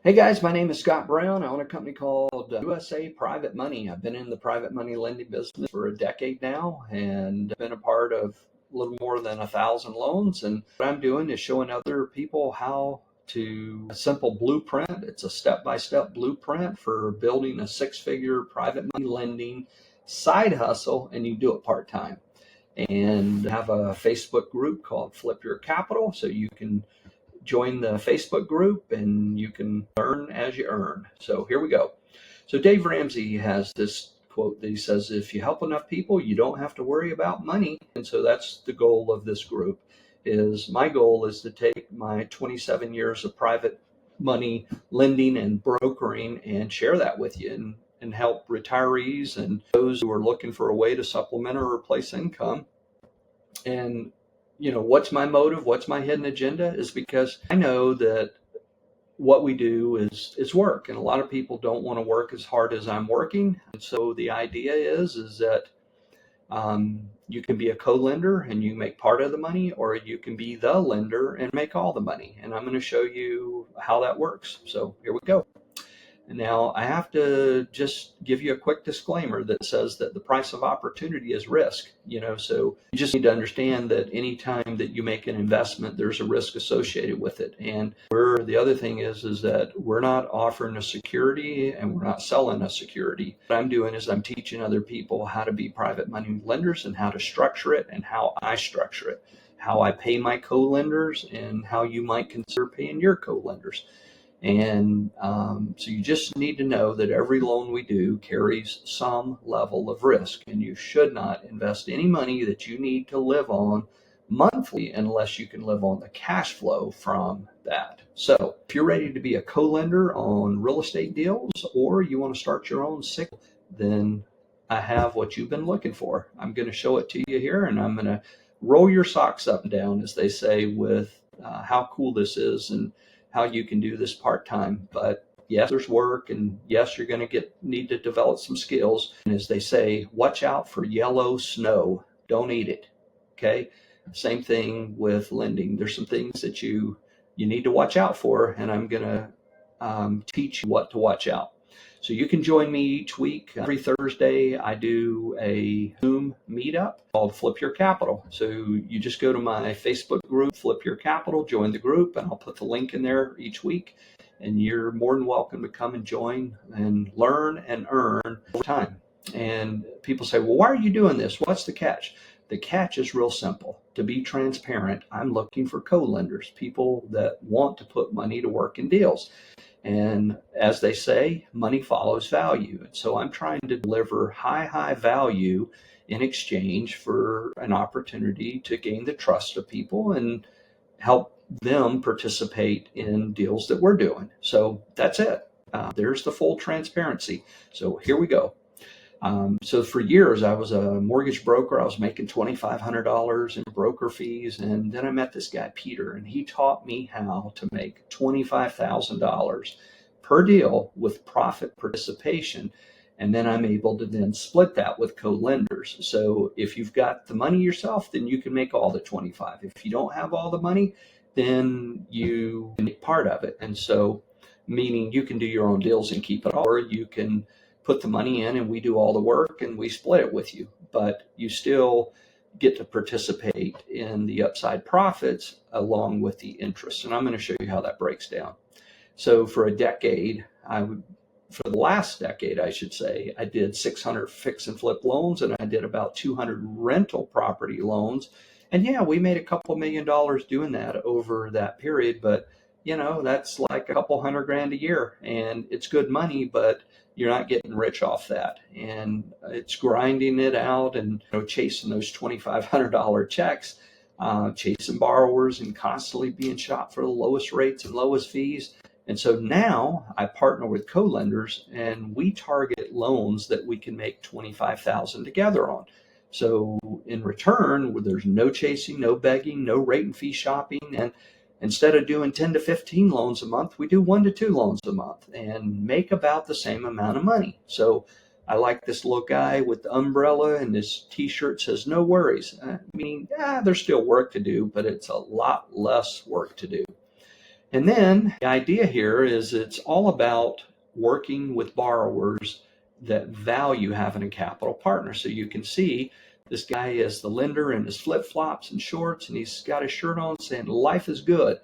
Hey guys, my name is Scott Brown. I own a company called USA Private Money. I've been in the private money lending business for a decade now and been a part of a little more than 1,000 loans. And what I'm doing is showing other people how to a simple blueprint. It's a step-by-step blueprint for building a six-figure private money lending side hustle, and you do it part-time. And have a Facebook group called Flip Your Capital, so you can join the Facebook group and you can learn as you earn. So here we go. So Dave Ramsey has this quote that he says, if you help enough people, you don't have to worry about money. And so that's the goal of this group. Is my goal is to take my 27 years of private money lending and brokering and share that with you and help retirees and those who are looking for a way to supplement or replace income. And what's my motive, what's my hidden agenda, is because I know that what we do is work, and a lot of people don't want to work as hard as I'm working. And so the idea is that you can be a co-lender and you make part of the money, or you can be the lender and make all the money, and I'm going to show you how that works. So here we go. Now, I have to just give you a quick disclaimer that says that the price of opportunity is risk. So you just need to understand that anytime that you make an investment, there's a risk associated with it. And the other thing is that we're not offering a security and we're not selling a security. What I'm doing is I'm teaching other people how to be private money lenders and how to structure it and how I structure it, how I pay my co-lenders and how you might consider paying your co-lenders. And so you just need to know that every loan we do carries some level of risk, and you should not invest any money that you need to live on monthly unless you can live on the cash flow from that. So if you're ready to be a co-lender on real estate deals, or you want to start your own cycle, then I have what you've been looking for. I'm going to show it to you here, and I'm going to roll your socks up and down, as they say, with how cool this is and how you can do this part-time. But yes, there's work, and yes, you're going to need to develop some skills. And as they say, watch out for yellow snow. Don't eat it. Okay. Same thing with lending. There's some things that you need to watch out for, and I'm going to teach you what to watch out. So you can join me each week. Every Thursday, I do a Zoom meetup called Flip Your Capital. So you just go to my Facebook group, Flip Your Capital, join the group, and I'll put the link in there each week. And you're more than welcome to come and join and learn and earn over time. And people say, well, why are you doing this? What's the catch? The catch is real simple. To be transparent, I'm looking for co-lenders, people that want to put money to work in deals. And as they say, money follows value. And so I'm trying to deliver high value in exchange for an opportunity to gain the trust of people and help them participate in deals that we're doing. So that's it. There's the full transparency. So here we go. So for years, I was a mortgage broker. I was making $2,500 in broker fees. And then I met this guy, Peter, and he taught me how to make $25,000 per deal with profit participation. And then I'm able to then split that with co-lenders. So if you've got the money yourself, then you can make all the 25. If you don't have all the money, then you can make part of it. And so, meaning you can do your own deals and keep it all, or you can put the money in and we do all the work and we split it with you, but you still get to participate in the upside profits along with the interest. And I'm going to show you how that breaks down. So for the last decade, I should say, I did 600 fix and flip loans, and I did about 200 rental property loans. And yeah, we made a couple $1 million doing that over that period, but that's like a couple $100,000 a year, and it's good money, but you're not getting rich off that. And it's grinding it out and chasing those $2,500 checks, chasing borrowers and constantly being shot for the lowest rates and lowest fees. And so now I partner with co-lenders, and we target loans that we can make $25,000 together on. So in return, there's no chasing, no begging, no rate and fee shopping. And instead of doing 10 to 15 loans a month, we do 1 to 2 loans a month and make about the same amount of money. So I like this little guy with the umbrella, and his t-shirt says, no worries. Meaning, there's still work to do, but it's a lot less work to do. And then the idea here is it's all about working with borrowers that value having a capital partner. So you can see this guy is the lender in his flip-flops and shorts, and he's got his shirt on saying life is good.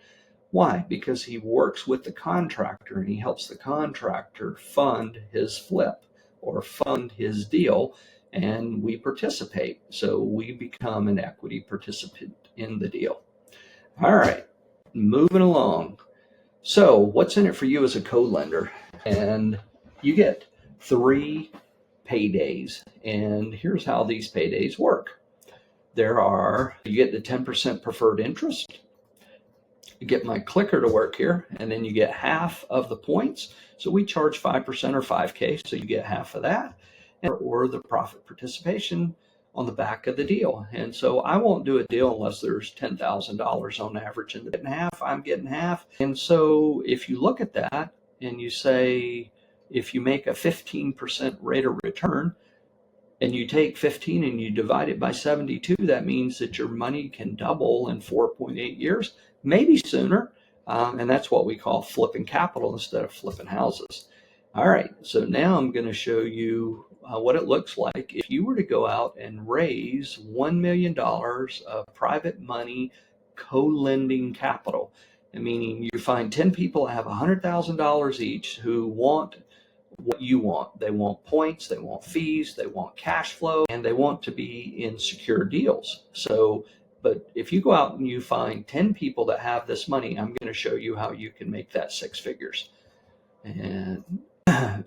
Why? Because he works with the contractor and he helps the contractor fund his flip or fund his deal, and we participate. So we become an equity participant in the deal. All right, moving along. So what's in it for you as a co-lender? And you get 3 paydays. And here's how these paydays work. You get the 10% preferred interest. You get my clicker to work here, and then you get half of the points. So we charge 5% or 5K, so you get half of that, or the profit participation on the back of the deal. And so I won't do a deal unless there's $10,000 on average in the half. I'm getting half. And so if you look at that and you say, if you make a 15% rate of return and you take 15 and you divide it by 72, that means that your money can double in 4.8 years, maybe sooner. And that's what we call flipping capital instead of flipping houses. All right, so now I'm going to show you what it looks like if you were to go out and raise $1 million of private money co-lending capital. Meaning you find 10 people that have $100,000 each who want what you want. They want points, they want fees, they want cash flow, and they want to be in secure deals. So, but if you go out and you find 10 people that have this money, I'm going to show you how you can make that 6 figures. And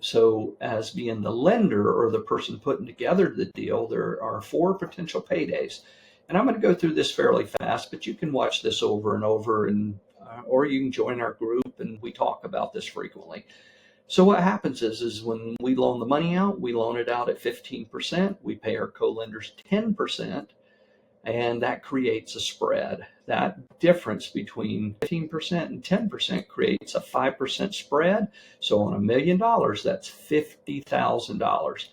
so as being the lender or the person putting together the deal, there are 4 potential paydays. And I'm going to go through this fairly fast, but you can watch this over and over, and or you can join our group and we talk about this frequently. So what happens is when we loan the money out, we loan it out at 15%. We pay our co-lenders 10%, and that creates a spread. That difference between 15% and 10% creates a 5% spread. So on $1 million, that's $50,000.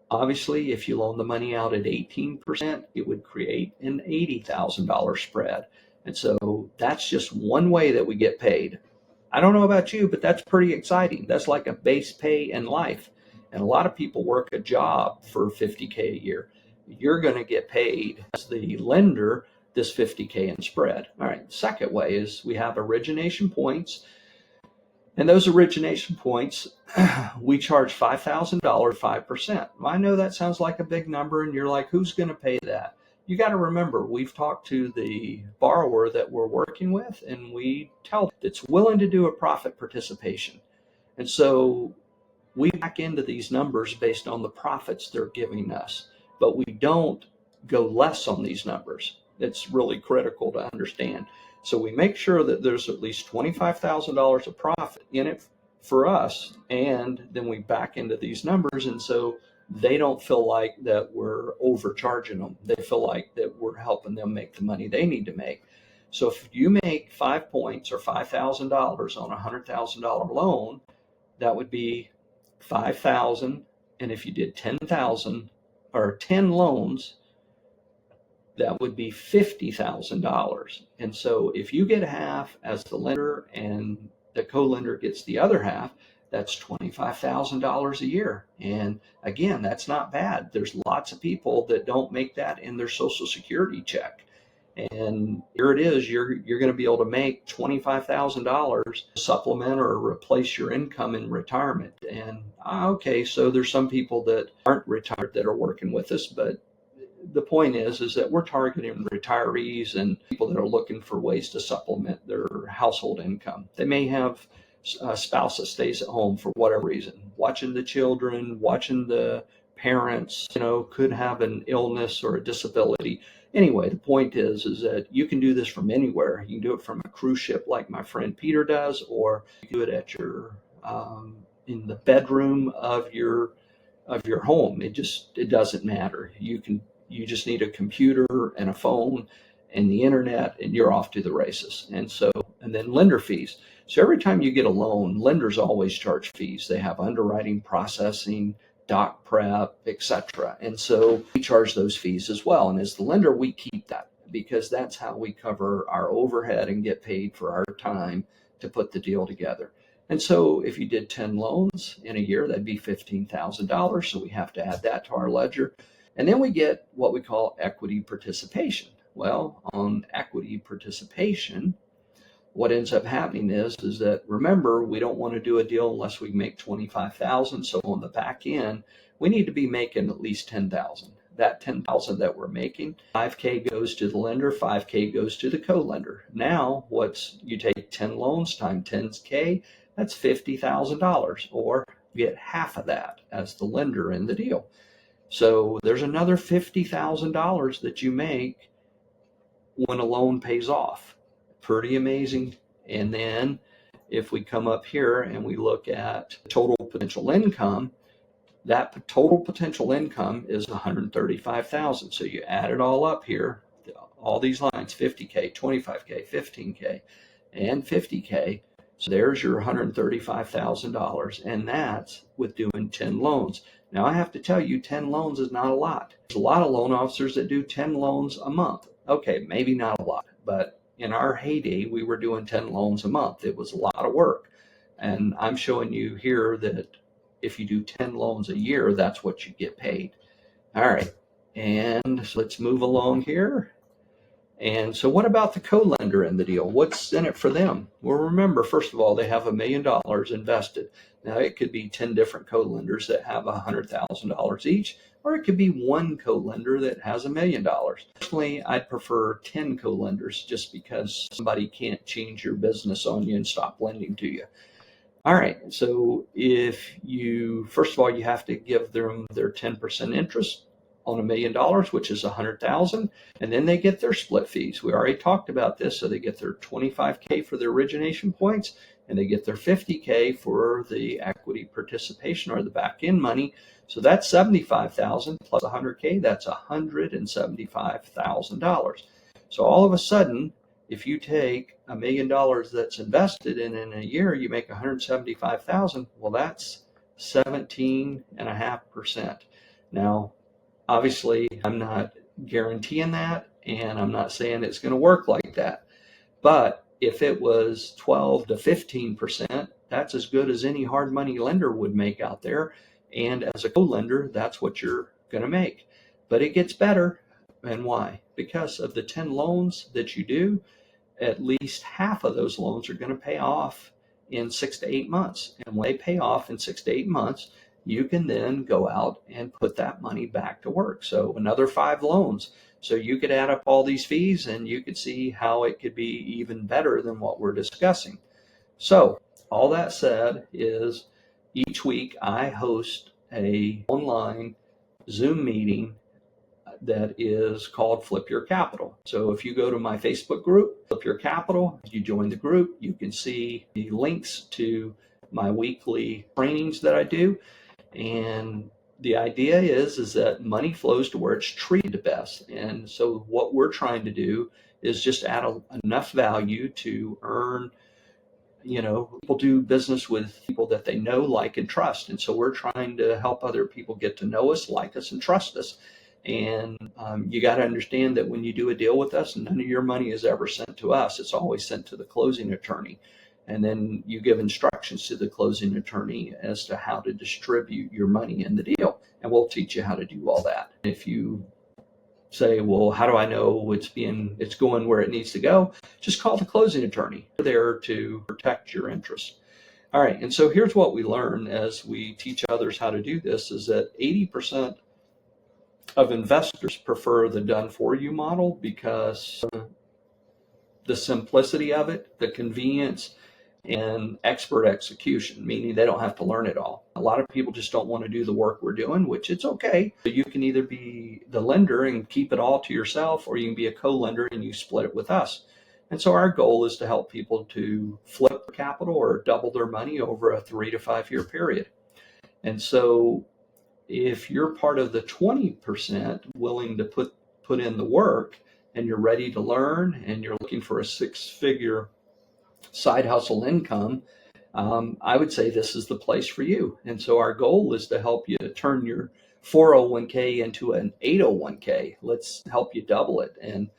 Obviously, if you loan the money out at 18%, it would create an $80,000 spread. And so that's just one way that we get paid. I don't know about you, but that's pretty exciting. That's like a base pay in life. And a lot of people work a job for 50K a year. You're going to get paid as the lender this 50K in spread. All right. Second way is we have origination points. And those origination points, we charge $5,000, 5%. I know that sounds like a big number, and you're like, who's going to pay that? You got to remember, we've talked to the borrower that we're working with, and we tell them it's willing to do a profit participation. And so we back into these numbers based on the profits they're giving us, but we don't go less on these numbers. It's really critical to understand. So we make sure that there's at least $25,000 of profit in it for us, and then we back into these numbers. And so they don't feel like that we're overcharging them. They feel like that we're helping them make the money they need to make. So if you make 5 points or $5,000 on a $100,000 loan, that would be 5,000. And if you did 10,000 or 10 loans, that would be $50,000. And so if you get half as the lender and the co-lender gets the other half, that's $25,000 a year. And again, that's not bad. There's lots of people that don't make that in their Social Security check. And here it is, you're going to be able to make $25,000 to supplement or replace your income in retirement. And okay, so there's some people that aren't retired that are working with us, but the point is that we're targeting retirees and people that are looking for ways to supplement their household income. They may have a spouse that stays at home for whatever reason, watching the children, watching the parents, could have an illness or a disability. Anyway, the point is that you can do this from anywhere. You can do it from a cruise ship like my friend Peter does, or you do it at your in the bedroom of your home. It doesn't matter. You just need a computer and a phone and the internet, and you're off to the races. And then lender fees. So every time you get a loan, lenders always charge fees. They have underwriting, processing, doc prep, etc. And so we charge those fees as well. And as the lender, we keep that because that's how we cover our overhead and get paid for our time to put the deal together. And so if you did 10 loans in a year, that'd be $15,000. So we have to add that to our ledger. And then we get what we call equity participation. Well, on equity participation, what ends up happening is that, remember, we don't want to do a deal unless we make 25,000. So on the back end, we need to be making at least 10,000. That 10,000 that we're making, 5K goes to the lender, 5K goes to the co-lender. Now, you take 10 loans times 10K, that's $50,000, or you get half of that as the lender in the deal. So there's another $50,000 that you make when a loan pays off. Pretty amazing. And then if we come up here and we look at total potential income, that total potential income is 135,000. So you add it all up here, all these lines, 50K, 25K, 15K, and 50K. So there's your $135,000, and that's with doing 10 loans. Now I have to tell you, 10 loans is not a lot. There's a lot of loan officers that do 10 loans a month. Okay, maybe not a lot, but in our heyday, we were doing 10 loans a month. It was a lot of work. And I'm showing you here that if you do 10 loans a year, that's what you get paid. All right, and so let's move along here. And so what about the co-lender in the deal? What's in it for them? Well, remember, first of all, they have $1 million invested. Now, it could be 10 different co-lenders that have $100,000 each, or it could be one co-lender that has $1 million. Personally, I'd prefer 10 co-lenders just because somebody can't change your business on you and stop lending to you. All right, so first of all, you have to give them their 10% interest on $1 million, which is 100,000, and then they get their split fees. We already talked about this. So they get their 25K for their origination points, and they get their 50K for the equity participation or the back end money. So that's 75,000 plus 100K. That's $175,000. So all of a sudden, if you take $1 million that's invested and in a year you make 175,000, well, that's 17.5%. Now, obviously, I'm not guaranteeing that, and I'm not saying it's going to work like that. But if it was 12 to 15%, that's as good as any hard money lender would make out there. And as a co-lender, that's what you're going to make. But it gets better. And why? Because of the 10 loans that you do, at least half of those loans are going to pay off in 6 to 8 months. And when they pay off in 6 to 8 months, you can then go out and put that money back to work. So another 5 loans. So you could add up all these fees and you could see how it could be even better than what we're discussing. So all that said is each week I host a online Zoom meeting that is called Flip Your Capital. So if you go to my Facebook group, Flip Your Capital, you join the group, you can see the links to my weekly trainings that I do. And the idea is that money flows to where it's treated best. And so what we're trying to do is just add enough value to earn, people do business with people that they know, like, and trust. And so we're trying to help other people get to know us, like us, and trust us. And you got to understand that when you do a deal with us, none of your money is ever sent to us. It's always sent to the closing attorney. And then you give instructions to the closing attorney as to how to distribute your money in the deal. And we'll teach you how to do all that. If you say, well, how do I know it's going where it needs to go? Just call the closing attorney. They're there to protect your interests. All right. And so here's what we learn as we teach others how to do this is that 80% of investors prefer the done for you model because the simplicity of it, the convenience, and expert execution, meaning they don't have to learn it all. A lot of people just don't want to do the work we're doing, which it's okay. You can either be the lender and keep it all to yourself, or you can be a co-lender and you split it with us. And so our goal is to help people to flip capital or double their money over a 3 to 5 year period. And so if you're part of the 20% willing to put in the work and you're ready to learn and you're looking for a 6-figure side hustle income, I would say this is the place for you. And so our goal is to help you to turn your 401k into an 801k. Let's help you double it and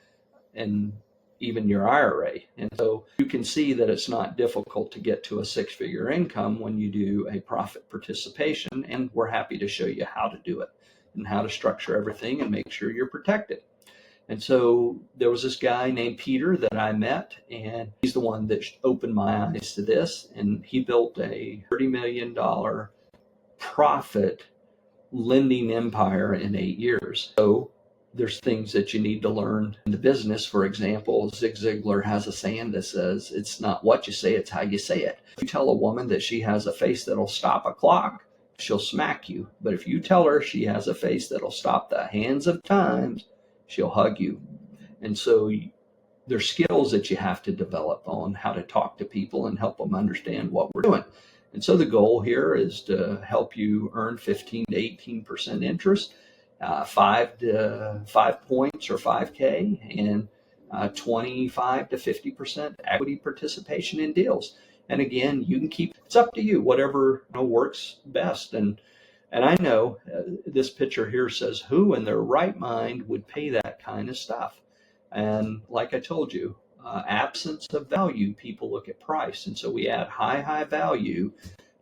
even your IRA. And so you can see that it's not difficult to get to a six-figure income when you do a profit participation, and we're happy to show you how to do it and how to structure everything and make sure you're protected. And so there was this guy named Peter that I met, and he's the one that opened my eyes to this, and he built a $30 million profit lending empire in 8 years. So there's things that you need to learn in the business. For example, Zig Ziglar has a saying that says, it's not what you say, it's how you say it. If you tell a woman that she has a face that'll stop a clock, she'll smack you. But if you tell her she has a face that'll stop the hands of time, she'll hug you. And so there's skills that you have to develop on how to talk to people and help them understand what we're doing. And so the goal here is to help you earn 15 to 18% interest, 5 points or 5K, and 25 to 50% equity participation in deals. And again, you can keep, it's up to you, whatever works best. And I know this picture here says, who in their right mind would pay that kind of stuff? And like I told you, absence of value, people look at price. And so we add high value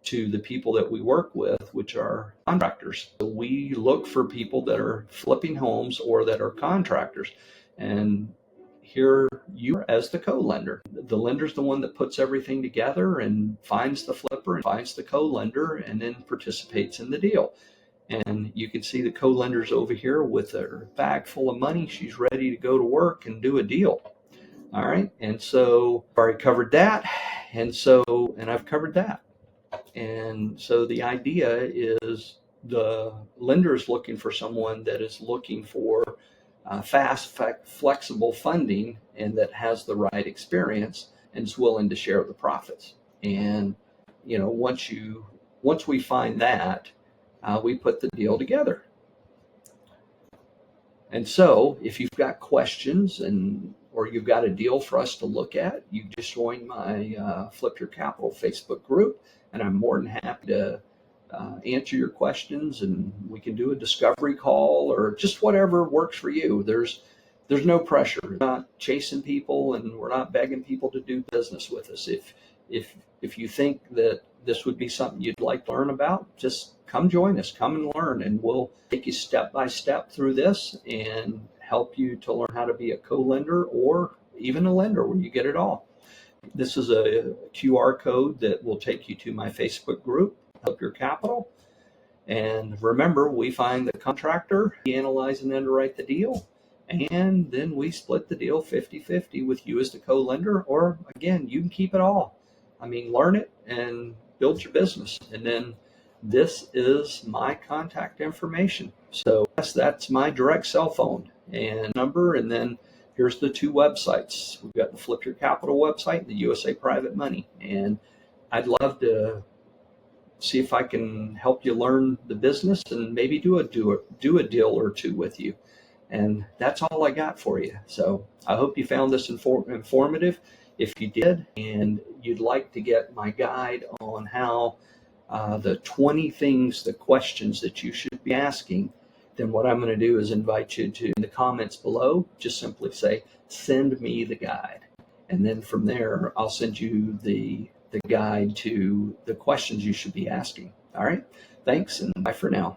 to the people that we work with, which are contractors. So we look for people that are flipping homes or that are contractors. And here you are as the co-lender. The lender's the one that puts everything together and finds the flipper and finds the co-lender and then participates in the deal. And you can see the co-lender's over here with her bag full of money. She's ready to go to work and do a deal. All right. And so I've already covered that. And I've covered that. And so the idea is the lender is looking for someone that is looking for fast, flexible funding and that has the right experience and is willing to share the profits. And, once we find that, we put the deal together. And so if you've got questions or you've got a deal for us to look at, you just join my Flip Your Capital Facebook group, and I'm more than happy to answer your questions, and we can do a discovery call or just whatever works for you. There's no pressure. We're not chasing people, and we're not begging people to do business with us. If you think that this would be something you'd like to learn about, just come join us, come and learn, and we'll take you step by step through this and help you to learn how to be a co-lender or even a lender where you get it all. This is a QR code that will take you to my Facebook group, Flip Your Capital. And remember, we find the contractor, we analyze and underwrite the deal, and then we split the deal 50-50 with you as the co-lender, or again, you can keep it all. Learn it and build your business. And then this is my contact information. So yes, that's my direct cell phone and number. And then here's the 2 websites. We've got the Flip Your Capital website and the USA Private Money. And I'd love to see if I can help you learn the business and maybe do a deal or 2 with you. And that's all I got for you. So I hope you found this informative. If you did, and you'd like to get my guide on how the 20 the questions that you should be asking, then what I'm going to do is invite you to, in the comments below, just simply say, send me the guide. And then from there, I'll send you the guide to the questions you should be asking. All right. Thanks, and bye for now.